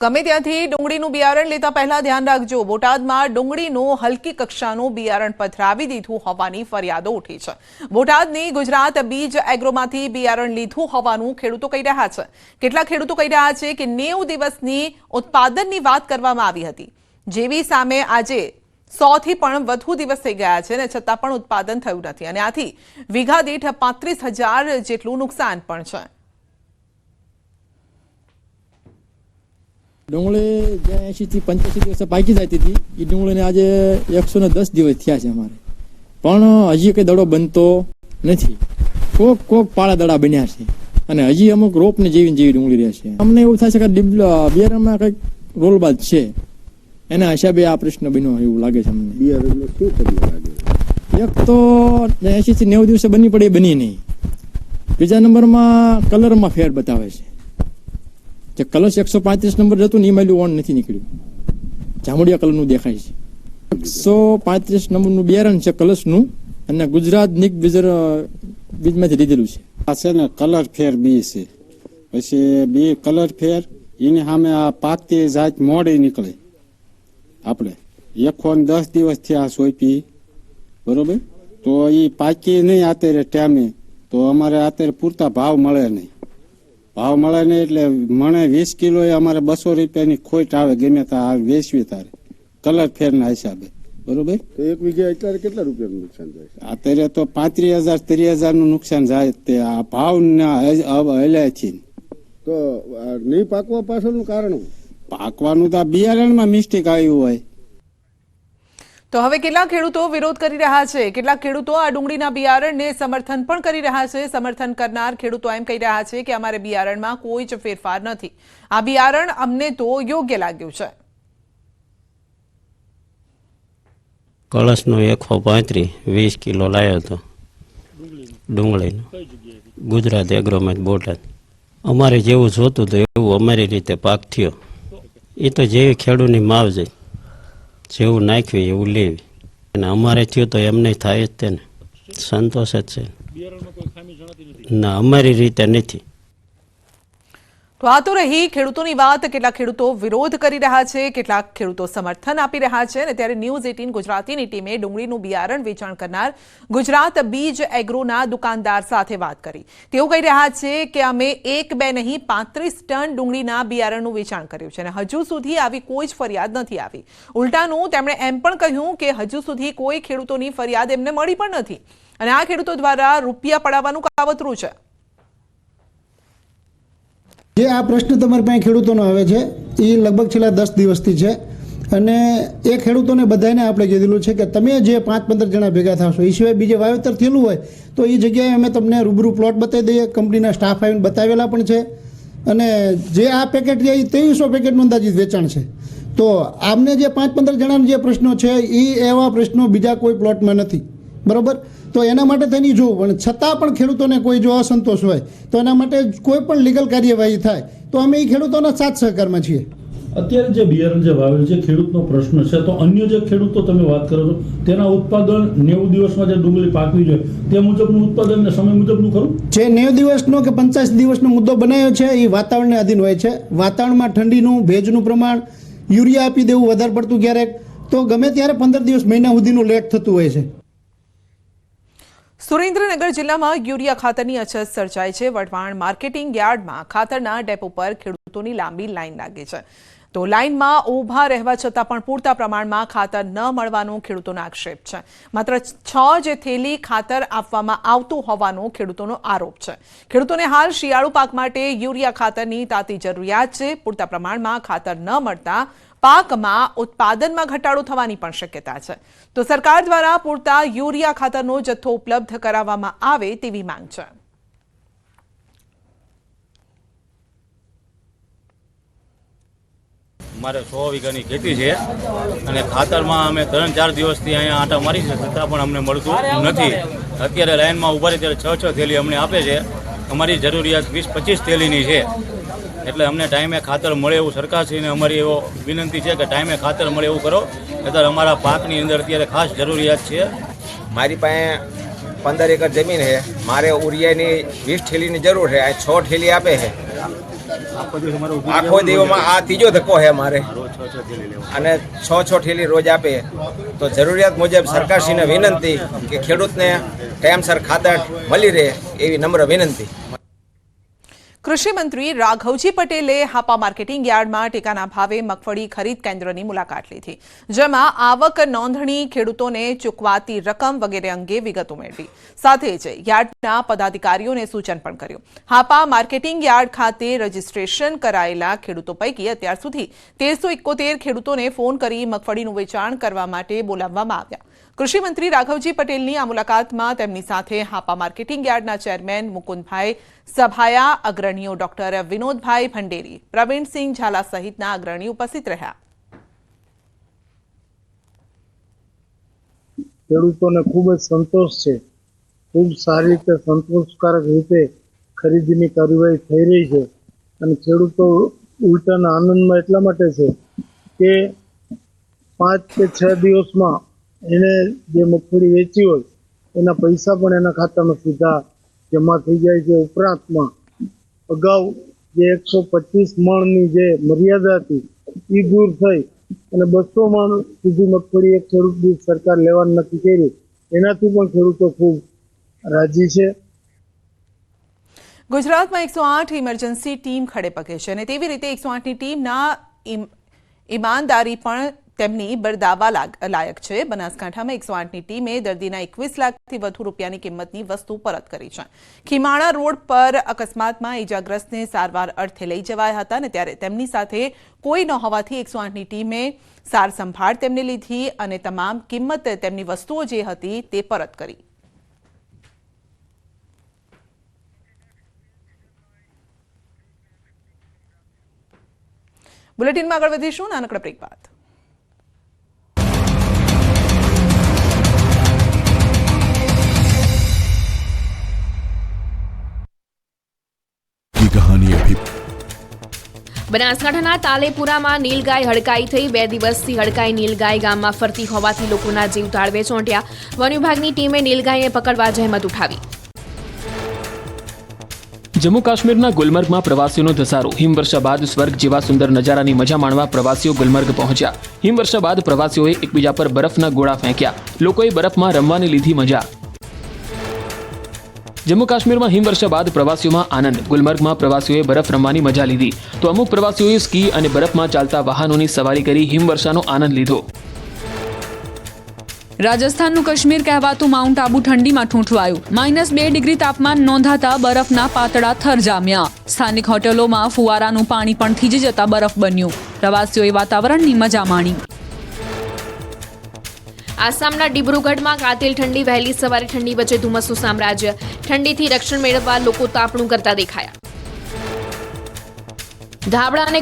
ગમે ત્યાંથી ડુંગળીનું બિયારણ લેતા પહેલા ધ્યાન રાખજો। બોટાદમાં ડુંગળીનું હલકી કક્ષાનું બિયારણ પધરાવી દીધું હોવાની ફરિયાદો ઉઠી છે। બોટાદની ગુજરાત બીજ એગ્રોમાંથી બિયારણ લીધું હોવાનું ખેડૂતો કહી રહ્યા છે। કેટલાક ખેડૂતો કહી રહ્યા છે કે 90 દિવસની ઉત્પાદનની વાત કરવામાં આવી હતી, જેવી સામે આજે 100 થી પણ વધુ દિવસ થઈ ગયા છે ને છતાં પણ ઉત્પાદન થયું નથી અને આથી વીઘા દીઠ 35,000 જેટલું નુકસાન પણ છે। ડુંગળી જે 80 થી 85 દિવસે પાકી જતી હતી એ ડુંગળીને આજે 110 દિવસ થયા છે અમારે, પણ હજી કઈ દડો બનતો નથી। કોક પાળા દડા બન્યા છે અને હજી અમુક રોપને જેવી ડુંગળી રહેશે। અમને એવું થાય છે કે બિયારણમાં કંઈક રોલબાદ છે, એના હિસાબે આ પ્રશ્ન બન્યો એવું લાગે છે અમને। બિયારણનો શું તકલીફ લાગે? એક તો 80 થી 90 દિવસે બની પડે, બની નહીં। બીજા નંબરમાં કલરમાં ફેર બતાવે છે। જે કલશ 135 નંબર હતું ને એ માલ્યું ઓન નથી નીકળ્યું, જામુડિયા કલરનું દેખાય છે। 135 નંબરનું બિયારણ છે કલશનું અને ગુજરાત બીજમાંથી લીધેલું છે। આ છે ને કલર ફેર બી છે, પછી બી કલર ફેર એની સામે આ પાકતી જાત મોડી નીકળે। આપણે 110 દિવસથી આ સોંપી બરોબર, તો એ પાકી નહીં અત્યારે ટાઈમે, તો અમારે અત્યારે પૂરતા ભાવ મળે નહીં। ભાવ મળે નહીં એટલે મને 20 કિલો અમારે 200 રૂપિયાની ખોટ આવે, ગમે ત્યાં વેચવી તારે કલર ફેરના હિસાબે બરોબર। તો એક વીઘે અત્યારે કેટલા રૂપિયાનું નુકસાન જાય? અત્યારે તો 35,000 30,000 નું નુકસાન જાય। તે આ ભાવ હલ્યા છે તો નહીં પાકવા પાછળનું કારણ પાકવાનું તો બિયારણમાં મિસ્ટેક આવ્યું હોય। તો હવે કેટલાક ખેડૂતો વિરોધ કરી રહ્યા છે, કેટલાક ખેડૂતો આ ડુંગળીના બિયારણને સમર્થન પણ કરી રહ્યા છે। સમર્થન કરનાર ખેડૂતો એમ કહી રહ્યા છે કે અમારે બિયારણમાં કોઈ જ ફેરફાર નથી, આ બિયારણ અમને તો યોગ્ય લાગ્યું છે। કળશનો 135 20 કિલો લાવ્યો હતો ડુંગળીનો, ગુજરાત એગ્રોમાં બોટાદ। અમારે જેવું જોતું હતું એવું અમારી રીતે પાક થયો। એ તો જેવી ખેડૂતની માવજત, જેવું નાખ્યું એવું લેવી, અને અમારે થયું તો એમને થાય જ તેને સંતોષ જ છે ના, અમારી રીતે નથી। તો આ તો રહી ખેડૂતોની વાત। કેટલાક ખેડૂતો વિરોધ કરી રહ્યા છે, કેટલાક ખેડૂતો સમર્થન આપી રહ્યા છે અને ત્યારે ન્યૂઝ 18 ગુજરાતીની ટીમે ડુંગળીનું બિયારણ વેચાણ કરનાર ગુજરાત બીજ એગ્રોના દુકાનદાર સાથે વાત કરી। તેઓ કહી રહ્યા છે કે અમે 1 2 નહીં 35 ટન ડુંગળીના બિયારણનું વેચાણ કર્યું છે અને હજુ સુધી આવી કોઈ જ ફરિયાદ નથી આવી। ઉલટાનું તેમણે એમ પણ કહ્યું કે હજુ સુધી કોઈ ખેડૂતોની ફરિયાદ એમને મળી પણ નથી અને આ ખેડૂતો દ્વારા રૂપિયા પડાવવાનું કાવતરું છે। જે આ પ્રશ્ન તમારી પાસે ખેડૂતોનો આવે છે એ લગભગ છેલ્લા 10 દિવસથી છે અને એ ખેડૂતોને બધાને આપણે કીધેલું છે કે તમે જે 5-15 જણા ભેગા થશો, એ સિવાય બીજે વાવેતર થયેલું હોય તો એ જગ્યાએ અમે તમને રૂબરૂ પ્લોટ બતાવી દઈએ। કંપનીના સ્ટાફ આવીને બતાવેલા પણ છે અને જે આ પેકેટ છે એ 2300 પેકેટનું અંદાજિત વેચાણ છે। તો આમને જે 5-15 જણાના જે પ્રશ્નો છે એ એવા પ્રશ્નો બીજા કોઈ પ્લોટમાં નથી, બરાબર। તો એના માટે થઈને જોવું, પણ છતાં પણ ખેડૂતોને કોઈ જો અસંતોષ હોય તો એના માટે કોઈ પણ લીગલ કાર્યવાહી થાય તો અમે એ ખેડૂતોના સાથ સહકારમાં છીએ। અત્યારે જે બિયારણ જે વાવેલ છે ખેડૂતનો પ્રશ્ન છે, તો અન્ય જે ખેડૂતો તમે વાત કરો છો તેના ઉત્પાદન 90 દિવસમાં જે ડુંગળી પાકવી જોઈએ તે મુજબનું ઉત્પાદન ને સમય મુજબનું ખરું? જે 90 દિવસનો કે 85 દિવસનો મુદ્દો બનાવ્યો છે એ વાતાવરણને આધીન હોય છે। વાતાવરણમાં ઠંડીનું, ભેજનું પ્રમાણ, યુરિયા આપી દેવું વધારે પડતું ક્યારેક, તો ગમે ત્યારે 15 દિવસ મહિના સુધીનું લેટ થતું હોય છે। સુરેન્દ્રનગર જિલ્લામાં યુરિયા ખાતરની અછત સર્જાઈ છે। વઢવાણ માર્કેટિંગ યાર્ડમાં ખાતરના ડેપો પર ખેડૂતોની લાંબી લાઈન લાગી છે, તો લાઈનમાં ઊભા રહેવા છતાં પણ પૂરતા પ્રમાણમાં ખાતર ન મળવાનો ખેડૂતોનો આક્ષેપ છે। માત્ર 6 જે થેલી ખાતર આપવામાં આવતું હોવાનો ખેડૂતોનો આરોપ છે। ખેડૂતોને હાલ શિયાળુ પાક માટે યુરિયા ખાતરની તાતી જરૂરિયાત છે। પૂરતા પ્રમાણમાં ખાતર ન મળતા પાકમાં ઉત્પાદનમાં ઘટાડો થવાની પણ શક્યતા છે, તો સરકાર દ્વારા પૂરતા યુરિયા ખાતરનો જથ્થો ઉપલબ્ધ કરાવવામાં આવે તેવી માંગ છે। મારે 100 વીઘાની ખેતી છે અને ખાતરમાં અમે 3-4 દિવસથી અહીંયા આંટા મારી છે, છતાં પણ અમને મળતું નથી। અત્યારે લાઈનમાં ઉભા રહી ત્યારે 6 થેલી અમને આપે છે, અમારી જરૂરિયાત 20-25 થેલીની છે। એટલે અમને ટાઈમે ખાતર મળે એવું સરકારશ્રીને અમારી એવો વિનંતી છે કે ટાઈમે ખાતર મળે એવું કરો, અત્યારે અમારા પાકની અંદર અત્યારે ખાસ જરૂરિયાત છે। મારી પાસે 15 એકર જમીન છે, મારે ઉરિયાની 20 થેલીની જરૂર છે, આ 6 થેલી આપે છે આખો દિવસમાં આ ત્રીજો ધક્કો છે મારે અને 6 ઠેલી રોજ આપે તો જરૂરિયાત મુજબ સરકારશ્રીને વિનંતી કે ખેડૂતને ટાઈમસર ખાતર મળી રહે એવી નમ્ર વિનંતી. કૃષિ મંત્રી રાઘવજી પટેલે હાપા માર્કેટિંગ યાર્ડમાં ટેકાના ભાવે મગફળી ખરીદ કેન્દ્રની મુલાકાત લીધી, જેમાં આવક નોંધણી, ખેડૂતોને ચૂકવાતી રકમ વગેરે અંગે વિગતો મેળવી. સાથે જ યાર્ડના પદાધિકારીઓને સૂચન પણ કર્યું. હાપા માર્કેટિંગ યાર્ડ ખાતે રજીસ્ટ્રેશન કરાયેલા ખેડૂતો પૈકી અત્યાર સુધી 1371 ખેડૂતોને ફોન કરી મગફળીનું વેચાણ કરવા માટે બોલાવવામાં આવ્યા. કૃષિ મંત્રી રાઘવજી પટેલની આ મુલાકાતમાં તેમની સાથે હાપા માર્કેટિંગ યાર્ડના ચેરમેન મુકુંદભાઈ સભાયા, અગ્રણીઓ ડોક્ટર વિનોદભાઈ ભંડેરી, પ્રવીણસિંહ ઝાલા સહિતના અગ્રણીઓ ઉપસ્થિત રહ્યા. ખેડૂતોને ખૂબ જ સંતોષ છે. ખૂબ સારી રીતે સંતોષકારક રીતે ખરીદીની કાર્યવાહી થઈ રહી છે અને ખેડૂતો ઉલટાના આનંદમાં એટલા માટે છે કે 5 કે 6 દિવસમાં એને જે મગફળી વેચી હોય એના પૈસા પણ એના ખાતામાં સીધા જમા થઈ જાય છે. ઉપરાંતમાં અગાઉ જે 125 મણની જે મર્યાદા હતી એ દૂર થઈ અને 200 મણ સુધી મગફળી એક ખેડૂત દીઠ સરકાર લેવાનું નક્કી કર્યું. એનાથી પણ ખેડૂતો ખૂબ રાજી છે. ગુજરાતમાં 108 ઇમરજન્સી ટીમ ખડે પગે છે અને તેવી રીતે 108ની ટીમના ઈમાનદારી પણ તેમની બરદાવા લાયક છે. બનાસકાંઠામાં 108ની ટીમે દર્દીના 21 લાખથી વધુ રૂપિયાની કિંમતની વસ્તુ પરત કરી છે. ખીમાણા રોડ પર અકસ્માતમાં ઇજાગ્રસ્તને સારવાર અર્થે લઈ જવાયા હતા અને ત્યારે તેમની સાથે કોઈ ન હોવાથી 108ની ટીમે સાર સંભાળ તેમને લીધી અને તમામ કિંમત તેમની વસ્તુઓ જે હતી તે પરત કરી. બુલેટિનમાં આગળ વધીશું નાનકડા બ્રેક બાદ. બનાસકાંઠાના તાલેપુરામાં નીલગાય હડકાઈ થઈ. 2 દિવસથી હડકાઈ નીલગાય ગામમાં ફરતી હોવાથી લોકોના જીવ તાળવે ચોંટ્યા. વન વિભાગની ટીમે નીલગાયને પકડવા જહેમત ઉઠાવી. જમ્મુ કાશ્મીરના ગુલમર્ગમાં પ્રવાસીઓનો ધસારો. હિમવર્ષા બાદ સ્વર્ગ જેવા સુંદર નજારાની મજા માણવા પ્રવાસીઓ ગુલમર્ગ પહોંચ્યા. હિમવર્ષા બાદ પ્રવાસીઓએ એકબીજા પર બરફના ગોળા ફેંક્યા. લોકોએ બરફમાં રમવાની લીધી મજા. જમ્મુ કાશ્મીરમાં હિમવર્ષા બાદ પ્રવાસીઓમાં આનંદ. ગુલમર્ગમાં પ્રવાસીઓએ બરફ રમવાની મજા લીધી તો અમુક પ્રવાસીઓએ સ્કી અને બરફમાં ચાલતા વાહનોની સવારી કરી હિમવર્ષાનો આનંદ લીધો. રાજસ્થાનનું કાશ્મીર કહેવાતું માઉન્ટ આબુ ઠંડીમાં ઠૂંઠવાયું. -2 ડિગ્રી તાપમાન નોંધાતા બરફના પાતળા થર જામ્યા. સ્થાનિક હોટેલોમાં ફુવારાનું પાણી પણ થીજી જતા બરફ બન્યું. પ્રવાસીઓએ વાતાવરણની મજા માણી. આસામના ડિબ્રુગઢમાં કાતિલ ઠંડી. વહેલી સવારે ઠંડી વચ્ચે ધુમ્મસનું સામ્રાજ્ય. ઠંડીથી રક્ષણ મેળવવા લોકો તાપણું કરતા દેખાયા. ધાબળા અને